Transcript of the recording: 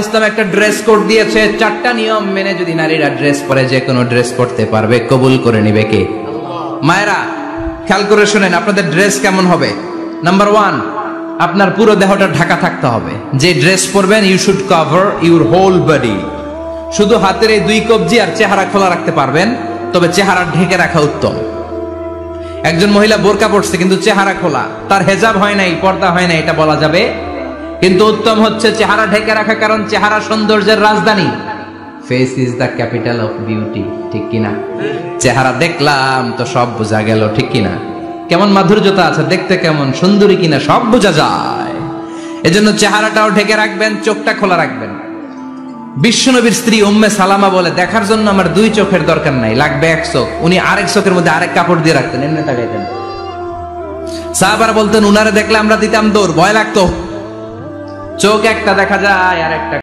ইসলাম একটা dress code দিয়েছে, 4টা নিয়ম মেনে যদি নারীরা ড্রেস পরে যে কোনো ড্রেস পরতে পারবে, কবুল করে নিবে কে? মায়েরা খেয়াল করে শুনেন, আপনাদের ড্রেস কেমন হবে? নাম্বার 1, আপনার পুরো দেহটা ঢাকা থাকতে হবে। যে ড্রেস পরবেন, you should cover your whole body. শুধু হাতের এই 2 কবজি আর চেহারা খোলা রাখতে পারবেন, তবে চেহারা ঢেকে রাখা উত্তম। একজন মহিলা বোরকা পরছে কিন্তু চেহারা খোলা, তার হেজাব হয় নাই, পর্দা হয় নাই, এটা বলা যাবে, কিন্তু উত্তম হচ্ছে চেহারা ঢেকে রাখা, কারণ চেহারা সৌন্দর্যের রাজধানী। Face is the capital of beauty, ঠিক কিনা? চেহারা দেখলাম তো সব বোঝা গেল, ঠিক কিনা? কেমন মাধুর্যতা আছে, দেখতে কেমন সুন্দরী কিনা সব বোঝা যায়। এজন্য চেহারাটাও ঢেকে রাখবেন, চোখটা খোলা রাখবেন। বিশ্বনবীর স্ত্রী উম্মে সালামা বলে, দেখার জন্য আমার 2 চোখের দরকার নাই, লাগবে 1 চোখ। উনি আরেক চোখের মধ্যে আরেক কাপড় দিয়ে রাখতেন, এমনি তাকাইতেন। সাহাবারা বলতেন, উনারে দেখলে আমরা দিতাম দৌড়, ভয় লাগতো। চোখ একটা দেখা যায় আর একটা